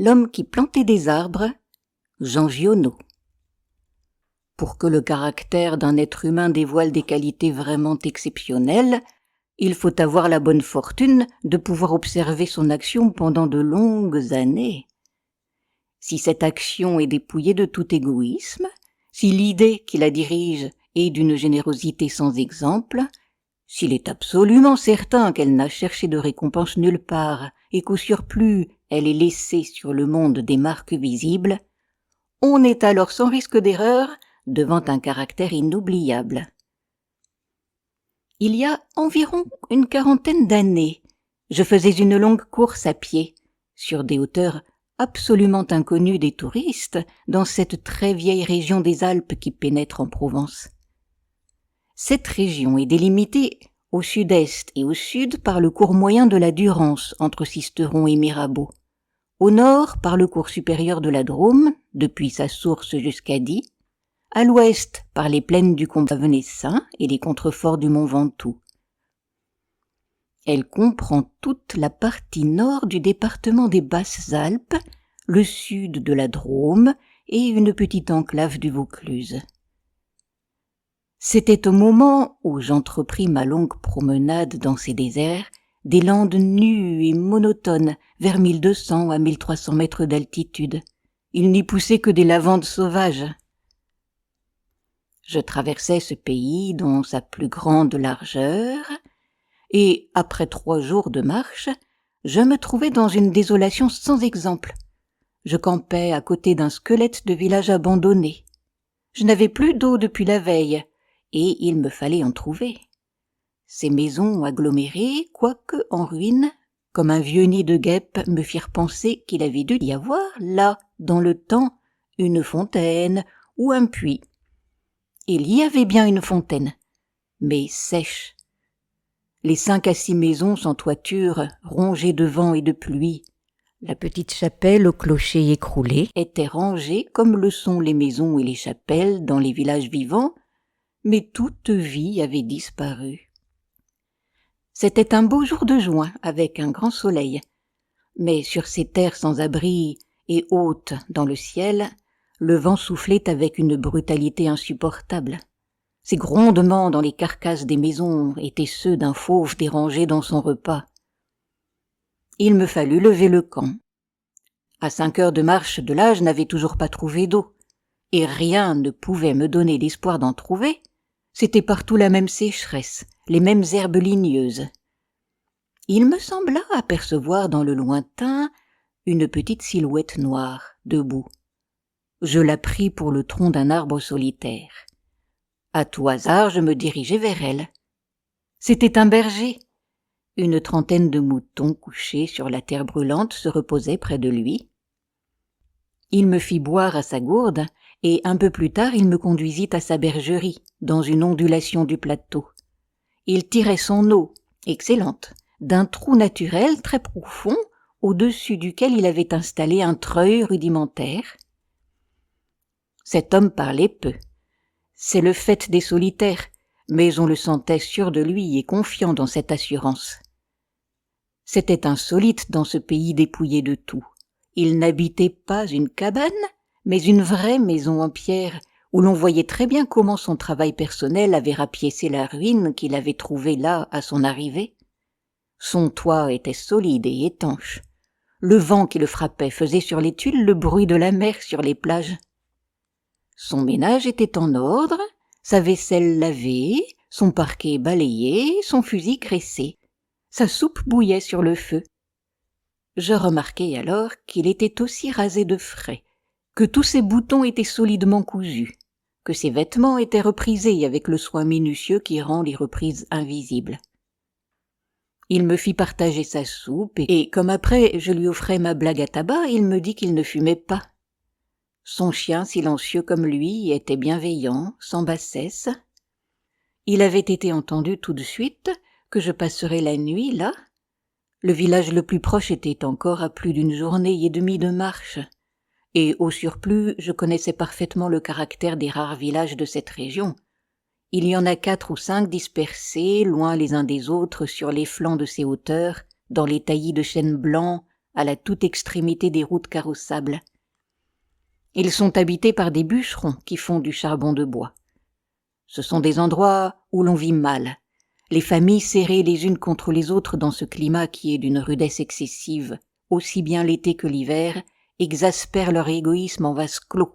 L'homme qui plantait des arbres, Jean Giono. Pour que le caractère d'un être humain dévoile des qualités vraiment exceptionnelles, il faut avoir la bonne fortune de pouvoir observer son action pendant de longues années. Si cette action est dépouillée de tout égoïsme, si l'idée qui la dirige est d'une générosité sans exemple, s'il est absolument certain qu'elle n'a cherché de récompense nulle part et qu'au surplus elle est laissée sur le monde des marques visibles, on est alors sans risque d'erreur devant un caractère inoubliable. Il y a environ une quarantaine d'années, je faisais une longue course à pied, sur des hauteurs absolument inconnues des touristes, dans cette très vieille région des Alpes qui pénètre en Provence. Cette région est délimitée au sud-est et au sud par le cours moyen de la Durance entre Sisteron et Mirabeau, au nord par le cours supérieur de la Drôme, depuis sa source jusqu'à Die, à l'ouest par les plaines du combat venessin et les contreforts du mont Ventoux. Elle comprend toute la partie nord du département des Basses-Alpes, le sud de la Drôme et une petite enclave du Vaucluse. C'était au moment où j'entrepris ma longue promenade dans ces déserts, des landes nues et monotones, vers 1200 à 1300 mètres d'altitude. Il n'y poussait que des lavandes sauvages. Je traversais ce pays dans sa plus grande largeur, et après 3 jours de marche, je me trouvais dans une désolation sans exemple. Je campais à côté d'un squelette de village abandonné. Je n'avais plus d'eau depuis la veille, et il me fallait en trouver. Ces maisons agglomérées, quoique en ruine, comme un vieux nid de guêpes, me firent penser qu'il avait dû y avoir, là, dans le temps, une fontaine ou un puits. Il y avait bien une fontaine, mais sèche. Les 5 à 6 maisons sans toiture, rongées de vent et de pluie. La petite chapelle au clocher écroulé était rangée comme le sont les maisons et les chapelles dans les villages vivants, mais toute vie avait disparu. C'était un beau jour de juin avec un grand soleil, mais sur ces terres sans abri et hautes dans le ciel, le vent soufflait avec une brutalité insupportable. Ces grondements dans les carcasses des maisons étaient ceux d'un fauve dérangé dans son repas. Il me fallut lever le camp. À 5 heures de marche de là, je n'avais toujours pas trouvé d'eau, et rien ne pouvait me donner l'espoir d'en trouver. C'était partout la même sécheresse, les mêmes herbes ligneuses. Il me sembla apercevoir dans le lointain une petite silhouette noire, debout. Je la pris pour le tronc d'un arbre solitaire. À tout hasard, je me dirigeai vers elle. C'était un berger. Une trentaine de moutons couchés sur la terre brûlante se reposaient près de lui. Il me fit boire à sa gourde, et un peu plus tard il me conduisit à sa bergerie, dans une ondulation du plateau. Il tirait son eau, excellente, d'un trou naturel très profond, au-dessus duquel il avait installé un treuil rudimentaire. Cet homme parlait peu. C'est le fait des solitaires, mais on le sentait sûr de lui et confiant dans cette assurance. C'était insolite dans ce pays dépouillé de tout. Il n'habitait pas une cabane, mais une vraie maison en pierre, où l'on voyait très bien comment son travail personnel avait rapiécé la ruine qu'il avait trouvée là à son arrivée. Son toit était solide et étanche. Le vent qui le frappait faisait sur les tuiles le bruit de la mer sur les plages. Son ménage était en ordre, sa vaisselle lavée, son parquet balayé, son fusil graissé. Sa soupe bouillait sur le feu. Je remarquai alors qu'il était aussi rasé de frais, que tous ses boutons étaient solidement cousus, que ses vêtements étaient reprisés avec le soin minutieux qui rend les reprises invisibles. Il me fit partager sa soupe, et comme après je lui offrais ma blague à tabac, il me dit qu'il ne fumait pas. Son chien, silencieux comme lui, était bienveillant, sans bassesse. Il avait été entendu tout de suite que je passerais la nuit là. Le village le plus proche était encore à plus d'une journée et demie de marche, et au surplus je connaissais parfaitement le caractère des rares villages de cette région. Il y en a 4 ou 5 dispersés, loin les uns des autres, sur les flancs de ces hauteurs, dans les taillis de chênes blancs, à la toute extrémité des routes carrossables. Ils sont habités par des bûcherons qui font du charbon de bois. Ce sont des endroits où l'on vit mal, les familles serrées les unes contre les autres dans ce climat qui est d'une rudesse excessive, aussi bien l'été que l'hiver, exaspèrent leur égoïsme en vase clos.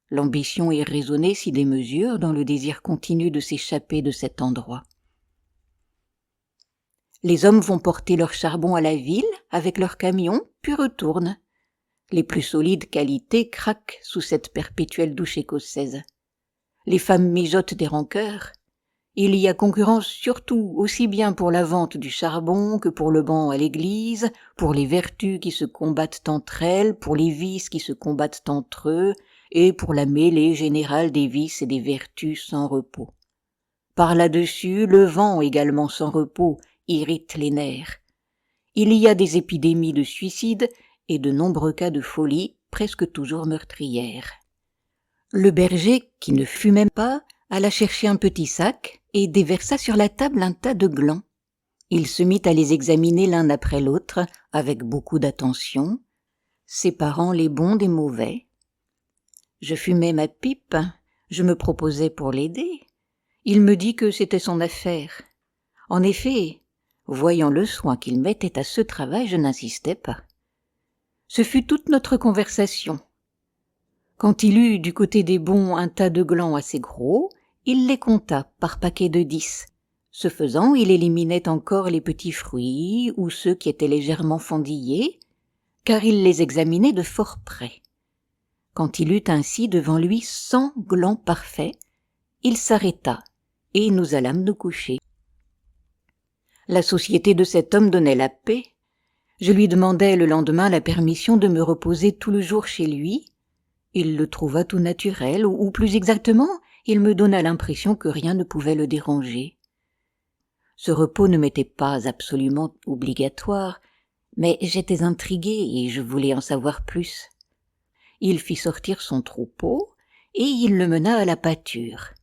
L'ambition est raisonnée si démesurée dans le désir continu de s'échapper de cet endroit. Les hommes vont porter leur charbon à la ville avec leurs camions, puis retournent. Les plus solides qualités craquent sous cette perpétuelle douche écossaise. Les femmes mijotent des rancœurs. Il y a concurrence surtout aussi bien pour la vente du charbon que pour le banc à l'église, pour les vertus qui se combattent entre elles, pour les vices qui se combattent entre eux, et pour la mêlée générale des vices et des vertus sans repos. Par là-dessus, le vent également sans repos irrite les nerfs. Il y a des épidémies de suicide et de nombreux cas de folie, presque toujours meurtrières. Le berger, qui ne fumait pas, alla chercher un petit sac et déversa sur la table un tas de glands. Il se mit à les examiner l'un après l'autre, avec beaucoup d'attention, séparant les bons des mauvais. Je fumais ma pipe, je me proposais pour l'aider. Il me dit que c'était son affaire. En effet, voyant le soin qu'il mettait à ce travail, je n'insistais pas. Ce fut toute notre conversation. Quand il eut du côté des bons un tas de glands assez gros, il les compta par paquets de 10. Ce faisant, il éliminait encore les petits fruits ou ceux qui étaient légèrement fendillés, car il les examinait de fort près. Quand il eut ainsi devant lui 100 glands parfaits, il s'arrêta et nous allâmes nous coucher. La société de cet homme donnait la paix. Je lui demandai le lendemain la permission de me reposer tout le jour chez lui. Il le trouva tout naturel, ou plus exactement, il me donna l'impression que rien ne pouvait le déranger. Ce repos ne m'était pas absolument obligatoire, mais j'étais intriguée et je voulais en savoir plus. Il fit sortir son troupeau et il le mena à la pâture.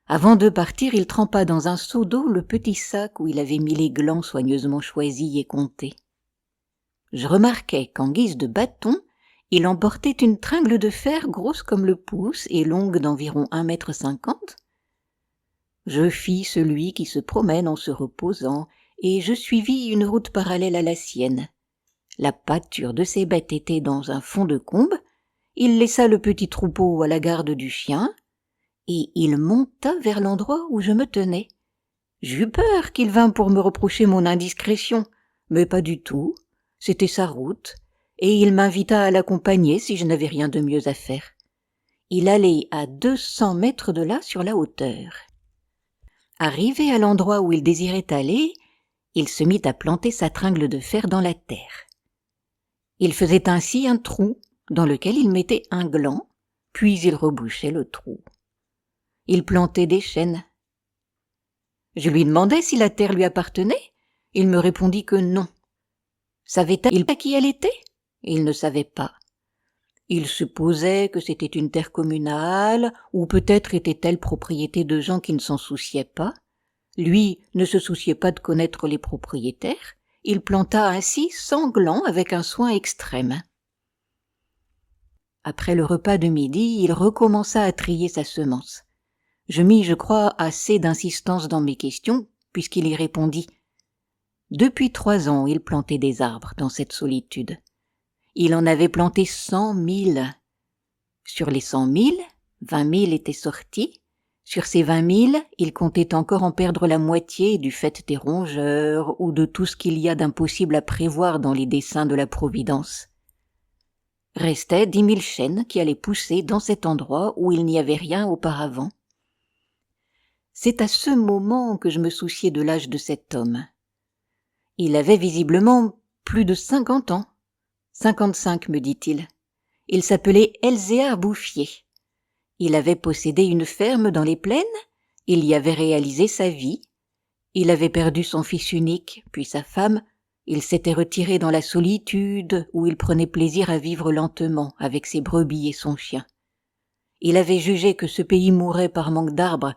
Avant de partir, il trempa dans un seau d'eau le petit sac où il avait mis les glands soigneusement choisis et comptés. Je remarquai qu'en guise de bâton, il emportait une tringle de fer grosse comme le pouce et longue d'environ 1,50 m. Je fis celui qui se promène en se reposant, et je suivis une route parallèle à la sienne. La pâture de ces bêtes était dans un fond de combe, il laissa le petit troupeau à la garde du chien, et il monta vers l'endroit où je me tenais. J'eus peur qu'il vînt pour me reprocher mon indiscrétion, mais pas du tout, c'était sa route, et il m'invita à l'accompagner si je n'avais rien de mieux à faire. Il allait à 200 mètres de là sur la hauteur. Arrivé à l'endroit où il désirait aller, il se mit à planter sa tringle de fer dans la terre. Il faisait ainsi un trou dans lequel il mettait un gland, puis il rebouchait le trou. Il plantait des chênes. Je lui demandai si la terre lui appartenait. Il me répondit que non. Savait-il à qui elle était? Il ne savait pas. Il supposait que c'était une terre communale, ou peut-être était-elle propriété de gens qui ne s'en souciaient pas. Lui ne se souciait pas de connaître les propriétaires. Il planta ainsi 100 glands avec un soin extrême. Après le repas de midi, il recommença à trier sa semence. Je mis, je crois, assez d'insistance dans mes questions, puisqu'il y répondit. Depuis 3 ans, il plantait des arbres dans cette solitude. Il en avait planté 100 000. Sur les 100 000, 20 000 étaient sortis. Sur ces 20 000, il comptait encore en perdre la moitié du fait des rongeurs ou de tout ce qu'il y a d'impossible à prévoir dans les desseins de la Providence. Restaient 10 000 chênes qui allaient pousser dans cet endroit où il n'y avait rien auparavant. C'est à ce moment que je me souciais de l'âge de cet homme. Il avait visiblement plus de 50 ans. 55, me dit-il. Il s'appelait Elzéar Bouffier. Il avait possédé une ferme dans les plaines, il y avait réalisé sa vie. Il avait perdu son fils unique, puis sa femme. Il s'était retiré dans la solitude où il prenait plaisir à vivre lentement avec ses brebis et son chien. Il avait jugé que ce pays mourait par manque d'arbres.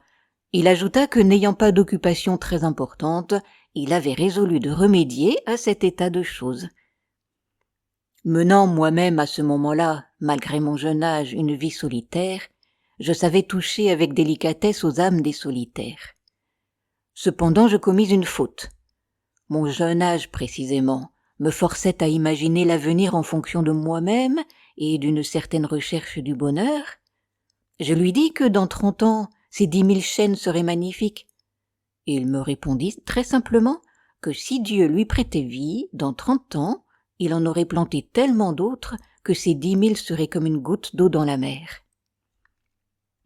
Il ajouta que n'ayant pas d'occupation très importante, il avait résolu de remédier à cet état de choses. Menant moi-même à ce moment-là, malgré mon jeune âge, une vie solitaire, je savais toucher avec délicatesse aux âmes des solitaires. Cependant, je commis une faute. Mon jeune âge, précisément, me forçait à imaginer l'avenir en fonction de moi-même et d'une certaine recherche du bonheur. Je lui dis que dans 30 ans, ces 10 000 chênes seraient magnifiques. Et il me répondit très simplement que si Dieu lui prêtait vie, dans 30 ans, il en aurait planté tellement d'autres que ces 10 000 seraient comme une goutte d'eau dans la mer.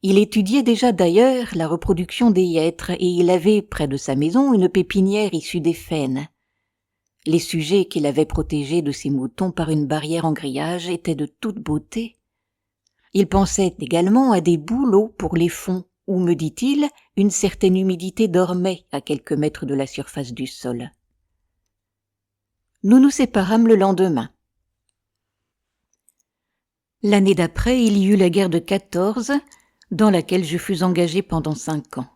Il étudiait déjà d'ailleurs la reproduction des hêtres et il avait près de sa maison une pépinière issue des faînes. Les sujets qu'il avait protégés de ses moutons par une barrière en grillage étaient de toute beauté. Il pensait également à des bouleaux pour les fonds où, me dit-il, une certaine humidité dormait à quelques mètres de la surface du sol. Nous nous séparâmes le lendemain. L'année d'après, il y eut la guerre de 14, dans laquelle je fus engagé pendant 5 ans.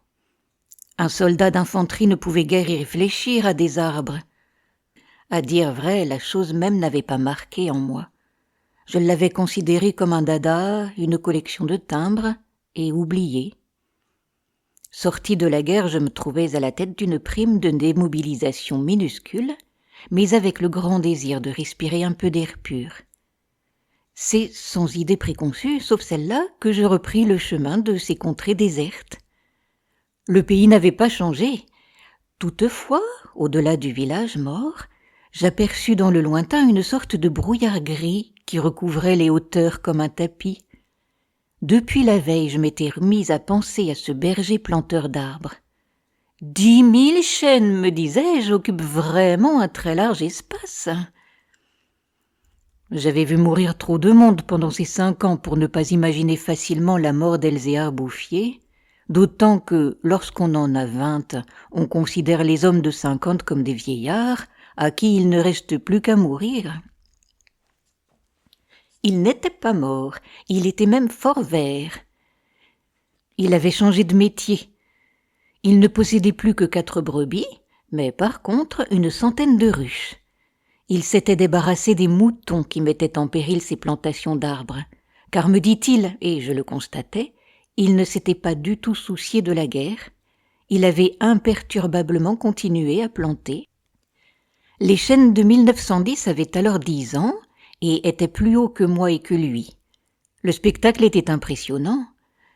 Un soldat d'infanterie ne pouvait guère y réfléchir à des arbres. À dire vrai, la chose même n'avait pas marqué en moi. Je l'avais considéré comme un dada, une collection de timbres, et oublié. Sorti de la guerre, je me trouvais à la tête d'une prime de démobilisation minuscule, mais avec le grand désir de respirer un peu d'air pur. C'est sans idée préconçue, sauf celle-là, que je repris le chemin de ces contrées désertes. Le pays n'avait pas changé. Toutefois, au-delà du village mort, j'aperçus dans le lointain une sorte de brouillard gris qui recouvrait les hauteurs comme un tapis. Depuis la veille, je m'étais remise à penser à ce berger planteur d'arbres. 10 000 chênes, me disais-je, occupent vraiment un très large espace. J'avais vu mourir trop de monde pendant ces 5 ans pour ne pas imaginer facilement la mort d'Elzéar Bouffier, d'autant que, lorsqu'on en a 20, on considère les hommes de 50 comme des vieillards, à qui il ne reste plus qu'à mourir. Il n'était pas mort, il était même fort vert. Il avait changé de métier. Il ne possédait plus que 4 brebis, mais par contre une centaine de ruches. Il s'était débarrassé des moutons qui mettaient en péril ses plantations d'arbres, car me dit-il, et je le constatais, il ne s'était pas du tout soucié de la guerre. Il avait imperturbablement continué à planter. Les chênes de 1910 avaient alors 10 ans et étaient plus hauts que moi et que lui. Le spectacle était impressionnant.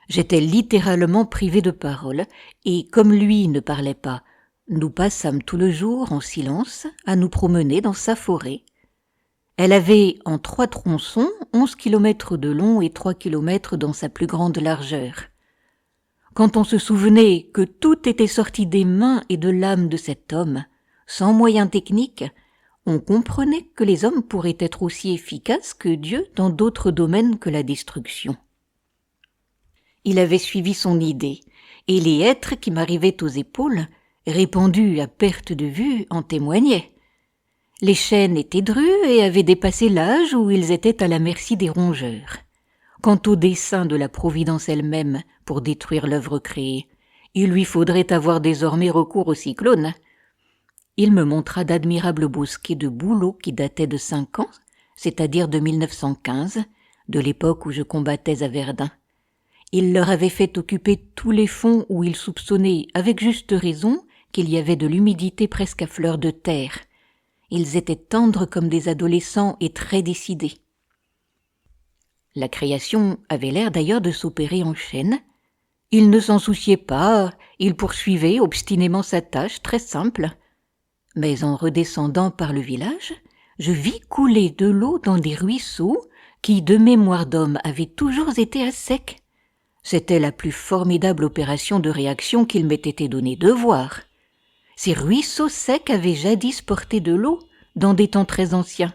J'étais littéralement privé de parole, et comme lui ne parlait pas, nous passâmes tout le jour en silence à nous promener dans sa forêt. Elle avait en 3 tronçons 11 kilomètres de long et 3 kilomètres dans sa plus grande largeur. Quand on se souvenait que tout était sorti des mains et de l'âme de cet homme, sans moyens techniques, on comprenait que les hommes pourraient être aussi efficaces que Dieu dans d'autres domaines que la destruction. Il avait suivi son idée, et les hêtres qui m'arrivaient aux épaules, répandus à perte de vue, en témoignaient. Les chênes étaient drus et avaient dépassé l'âge où ils étaient à la merci des rongeurs. Quant au dessein de la Providence elle-même pour détruire l'œuvre créée, il lui faudrait avoir désormais recours au cyclone. Il me montra d'admirables bosquets de bouleaux qui dataient de 5 ans, c'est-à-dire de 1915, de l'époque où je combattais à Verdun. Il leur avait fait occuper tous les fonds où il soupçonnait, avec juste raison, qu'il y avait de l'humidité presque à fleur de terre. Ils étaient tendres comme des adolescents et très décidés. La création avait l'air d'ailleurs de s'opérer en chaîne. Il ne s'en souciait pas, il poursuivait obstinément sa tâche très simple. Mais en redescendant par le village, je vis couler de l'eau dans des ruisseaux qui, de mémoire d'homme, avaient toujours été à sec. C'était la plus formidable opération de réaction qu'il m'ait été donné de voir. Ces ruisseaux secs avaient jadis porté de l'eau dans des temps très anciens.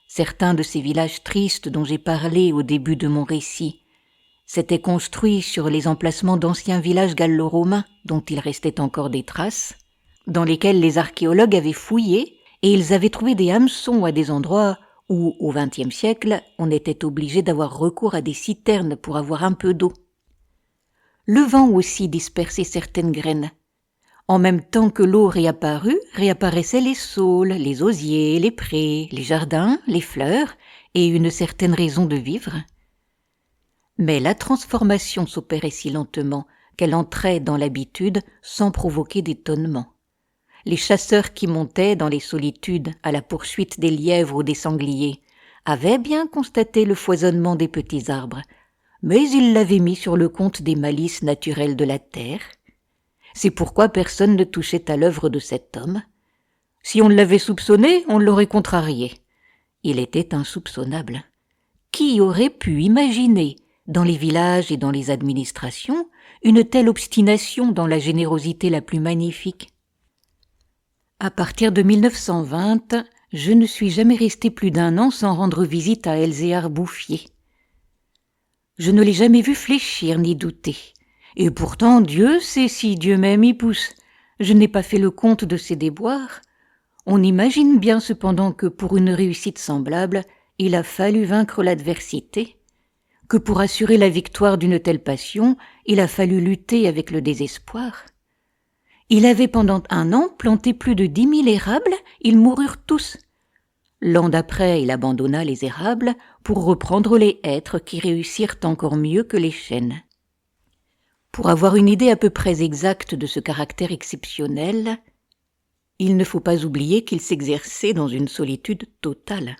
Certains de ces villages tristes dont j'ai parlé au début de mon récit s'étaient construits sur les emplacements d'anciens villages gallo-romains dont il restait encore des traces, dans lesquels les archéologues avaient fouillé et ils avaient trouvé des hameçons à des endroits où, au XXe siècle, on était obligé d'avoir recours à des citernes pour avoir un peu d'eau. Le vent aussi dispersait certaines graines. En même temps que l'eau réapparut, réapparaissaient les saules, les osiers, les prés, les jardins, les fleurs et une certaine raison de vivre. Mais la transformation s'opérait si lentement qu'elle entrait dans l'habitude sans provoquer d'étonnement. Les chasseurs qui montaient dans les solitudes à la poursuite des lièvres ou des sangliers avaient bien constaté le foisonnement des petits arbres, mais ils l'avaient mis sur le compte des malices naturelles de la terre. C'est pourquoi personne ne touchait à l'œuvre de cet homme. Si on l'avait soupçonné, on l'aurait contrarié. Il était insoupçonnable. Qui aurait pu imaginer, dans les villages et dans les administrations, une telle obstination dans la générosité la plus magnifique ? À partir de 1920, je ne suis jamais resté plus d'un an sans rendre visite à Elzéar Bouffier. Je ne l'ai jamais vu fléchir ni douter. Et pourtant, Dieu sait si Dieu même y pousse. Je n'ai pas fait le compte de ses déboires. On imagine bien cependant que pour une réussite semblable, il a fallu vaincre l'adversité, que pour assurer la victoire d'une telle passion, il a fallu lutter avec le désespoir. Il avait pendant 1 an planté plus de 10 000 érables, ils moururent tous. L'an d'après, il abandonna les érables pour reprendre les hêtres qui réussirent encore mieux que les chênes. Pour avoir une idée à peu près exacte de ce caractère exceptionnel, il ne faut pas oublier qu'il s'exerçait dans une solitude totale.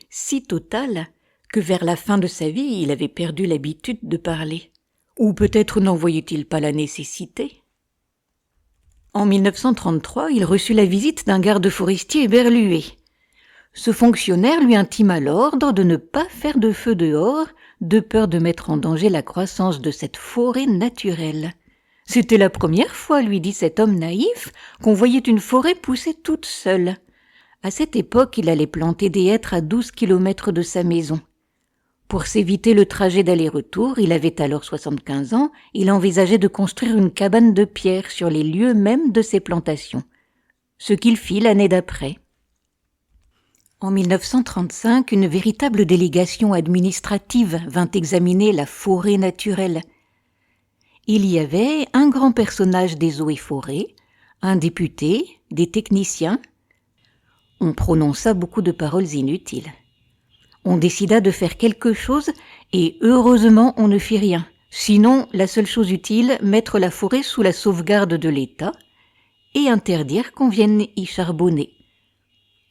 Si totale que vers la fin de sa vie, il avait perdu l'habitude de parler. Ou peut-être n'en voyait-il pas la nécessité. En 1933, il reçut la visite d'un garde forestier éberlué. Ce fonctionnaire lui intima l'ordre de ne pas faire de feu dehors, de peur de mettre en danger la croissance de cette forêt naturelle. C'était la première fois, lui dit cet homme naïf, qu'on voyait une forêt pousser toute seule. À cette époque, il allait planter des hêtres à 12 kilomètres de sa maison. Pour s'éviter le trajet d'aller-retour, il avait alors 75 ans, il envisageait de construire une cabane de pierre sur les lieux mêmes de ses plantations. Ce qu'il fit l'année d'après. En 1935, une véritable délégation administrative vint examiner la forêt naturelle. Il y avait un grand personnage des eaux et forêts, un député, des techniciens. On prononça beaucoup de paroles inutiles. On décida de faire quelque chose et heureusement on ne fit rien. Sinon, la seule chose utile, mettre la forêt sous la sauvegarde de l'État et interdire qu'on vienne y charbonner.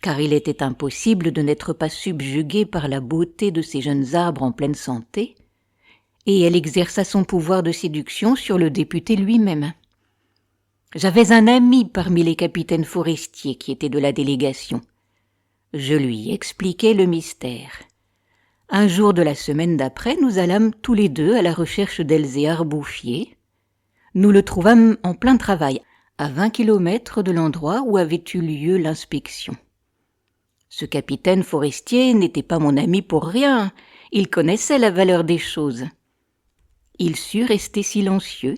Car il était impossible de n'être pas subjugué par la beauté de ces jeunes arbres en pleine santé, et elle exerça son pouvoir de séduction sur le député lui-même. J'avais un ami parmi les capitaines forestiers qui étaient de la délégation. Je lui expliquai le mystère. Un jour de la semaine d'après, nous allâmes tous les deux à la recherche d'Elzéar Bouffier. Nous le trouvâmes en plein travail, à 20 kilomètres de l'endroit où avait eu lieu l'inspection. Ce capitaine forestier n'était pas mon ami pour rien, il connaissait la valeur des choses. Il sut rester silencieux.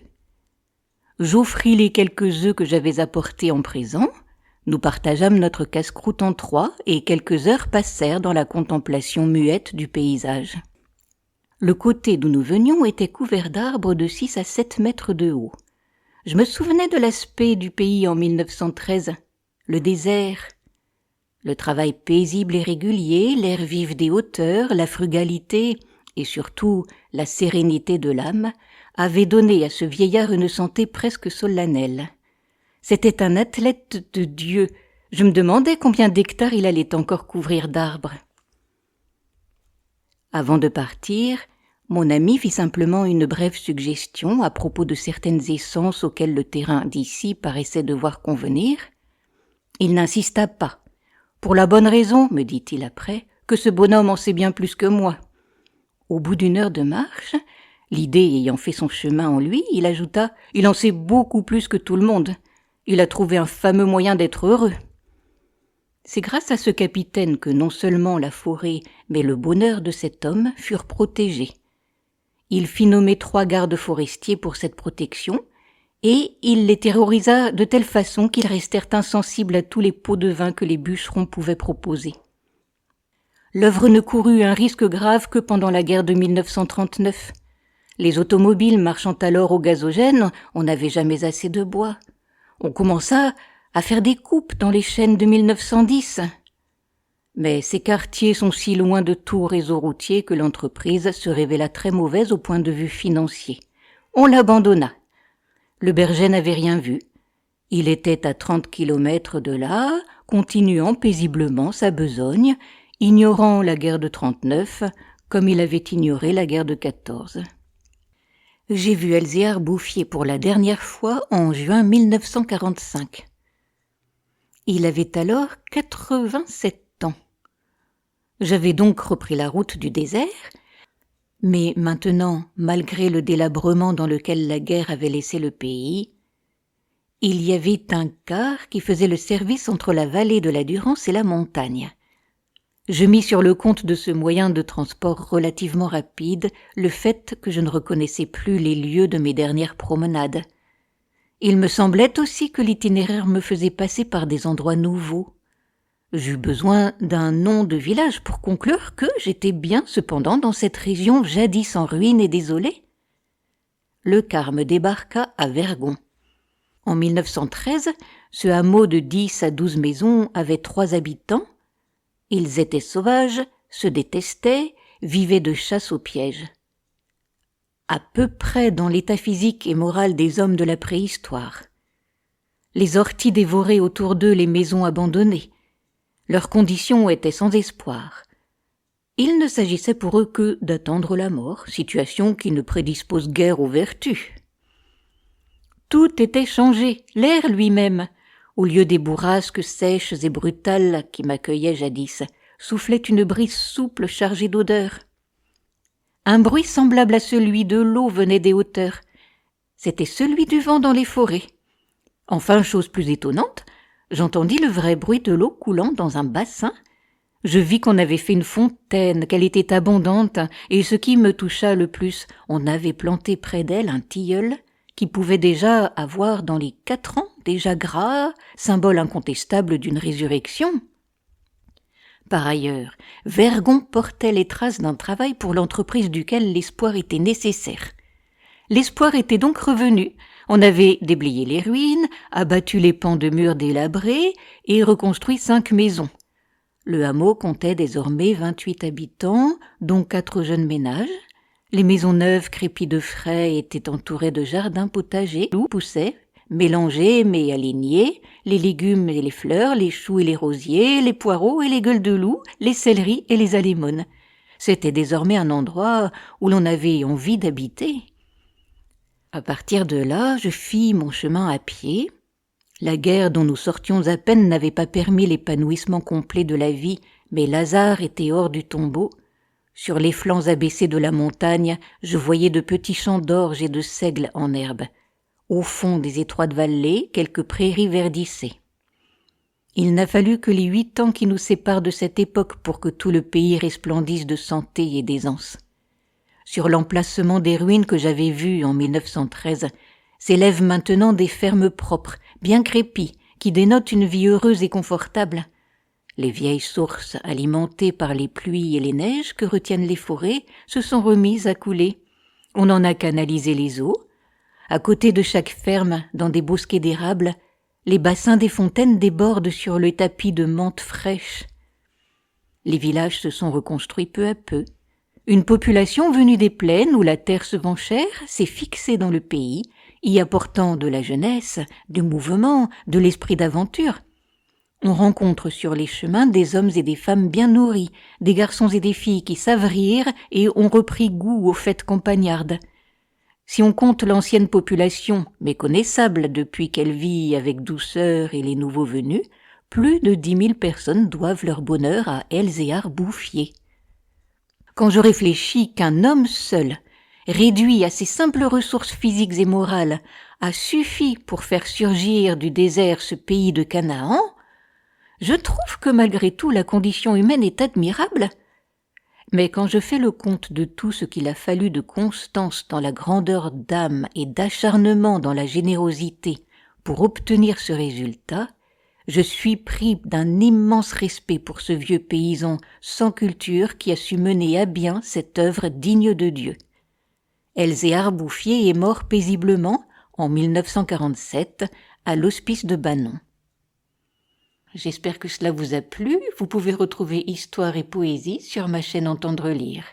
J'offris les quelques œufs que j'avais apportés en présent. Nous partageâmes notre casse-croûte en 3 et quelques heures passèrent dans la contemplation muette du paysage. Le côté d'où nous venions était couvert d'arbres de 6 à 7 mètres de haut. Je me souvenais de l'aspect du pays en 1913, le désert. Le travail paisible et régulier, l'air vif des hauteurs, la frugalité et surtout la sérénité de l'âme avaient donné à ce vieillard une santé presque solennelle. C'était un athlète de Dieu. Je me demandais combien d'hectares il allait encore couvrir d'arbres. Avant de partir, mon ami fit simplement une brève suggestion à propos de certaines essences auxquelles le terrain d'ici paraissait devoir convenir. Il n'insista pas. Pour la bonne raison, me dit-il après, que ce bonhomme en sait bien plus que moi. Au bout d'1 heure de marche, l'idée ayant fait son chemin en lui, il ajouta « Il en sait beaucoup plus que tout le monde. Il a trouvé un fameux moyen d'être heureux. » C'est grâce à ce capitaine que non seulement la forêt, mais le bonheur de cet homme furent protégés. Il fit nommer 3 gardes forestiers pour cette protection, et il les terrorisa de telle façon qu'ils restèrent insensibles à tous les pots de vin que les bûcherons pouvaient proposer. L'œuvre ne courut un risque grave que pendant la guerre de 1939. Les automobiles marchant alors au gazogène, on n'avait jamais assez de bois. On commença à faire des coupes dans les chênes de 1910. Mais ces quartiers sont si loin de tout réseau routier que l'entreprise se révéla très mauvaise au point de vue financier. On l'abandonna. Le berger n'avait rien vu. Il était à 30 kilomètres de là, continuant paisiblement sa besogne, ignorant la guerre de 39, comme il avait ignoré la guerre de 14. J'ai vu Elzéar Bouffier pour la dernière fois en juin 1945. Il avait alors 87 ans. J'avais donc repris la route du désert, mais maintenant, malgré le délabrement dans lequel la guerre avait laissé le pays, il y avait un car qui faisait le service entre la vallée de la Durance et la montagne. Je mis sur le compte de ce moyen de transport relativement rapide le fait que je ne reconnaissais plus les lieux de mes dernières promenades. Il me semblait aussi que l'itinéraire me faisait passer par des endroits nouveaux. J'eus besoin d'un nom de village pour conclure que j'étais bien cependant dans cette région jadis en ruine et désolée. Le car me débarqua à Vergon. En 1913, ce hameau de 10 à 12 maisons avait 3 habitants. Ils étaient sauvages, se détestaient, vivaient de chasse au piège. À peu près dans l'état physique et moral des hommes de la préhistoire. Les orties dévoraient autour d'eux les maisons abandonnées. Leurs conditions étaient sans espoir. Il ne s'agissait pour eux que d'attendre la mort, situation qui ne prédispose guère aux vertus. Tout était changé, l'air lui-même, au lieu des bourrasques sèches et brutales qui m'accueillaient jadis, soufflait une brise souple chargée d'odeurs. Un bruit semblable à celui de l'eau venait des hauteurs. C'était celui du vent dans les forêts. Enfin, chose plus étonnante, j'entendis le vrai bruit de l'eau coulant dans un bassin. Je vis qu'on avait fait une fontaine, qu'elle était abondante, et ce qui me toucha le plus, on avait planté près d'elle un tilleul qui pouvait déjà avoir dans les 4 ans, déjà gras, symbole incontestable d'une résurrection. Par ailleurs, Vergon portait les traces d'un travail pour l'entreprise duquel l'espoir était nécessaire. L'espoir était donc revenu. On avait déblayé les ruines, abattu les pans de murs délabrés et reconstruit 5 maisons. Le hameau comptait désormais 28 habitants, dont 4 jeunes ménages. Les maisons neuves crépies de frais étaient entourées de jardins potagers où poussaient, mélangés mais alignés, les légumes et les fleurs, les choux et les rosiers, les poireaux et les gueules de loup, les céleris et les anémones. C'était désormais un endroit où l'on avait envie d'habiter. À partir de là, je fis mon chemin à pied. La guerre dont nous sortions à peine n'avait pas permis l'épanouissement complet de la vie, mais Lazare était hors du tombeau. Sur les flancs abaissés de la montagne, je voyais de petits champs d'orge et de seigle en herbe. Au fond des étroites vallées, quelques prairies verdissaient. Il n'a fallu que les 8 ans qui nous séparent de cette époque pour que tout le pays resplendisse de santé et d'aisance. Sur l'emplacement des ruines que j'avais vues en 1913, s'élèvent maintenant des fermes propres, bien crépies, qui dénotent une vie heureuse et confortable. Les vieilles sources alimentées par les pluies et les neiges que retiennent les forêts se sont remises à couler. On en a canalisé les eaux. À côté de chaque ferme, dans des bosquets d'érables, les bassins des fontaines débordent sur le tapis de menthe fraîche. Les villages se sont reconstruits peu à peu. Une population venue des plaines où la terre se vend chère s'est fixée dans le pays, y apportant de la jeunesse, du mouvement, de l'esprit d'aventure. On rencontre sur les chemins des hommes et des femmes bien nourris, des garçons et des filles qui savent rire et ont repris goût aux fêtes campagnardes. Si on compte l'ancienne population, méconnaissable depuis qu'elle vit avec douceur et les nouveaux venus, plus de 10 000 personnes doivent leur bonheur à Elzéar Bouffier. Quand je réfléchis qu'un homme seul, réduit à ses simples ressources physiques et morales, a suffi pour faire surgir du désert ce pays de Canaan, je trouve que malgré tout la condition humaine est admirable. Mais quand je fais le compte de tout ce qu'il a fallu de constance dans la grandeur d'âme et d'acharnement dans la générosité pour obtenir ce résultat, je suis pris d'un immense respect pour ce vieux paysan sans culture qui a su mener à bien cette œuvre digne de Dieu. Elzéar Bouffier est mort paisiblement en 1947 à l'hospice de Banon. J'espère que cela vous a plu. Vous pouvez retrouver Histoire et poésie sur ma chaîne Entendre lire.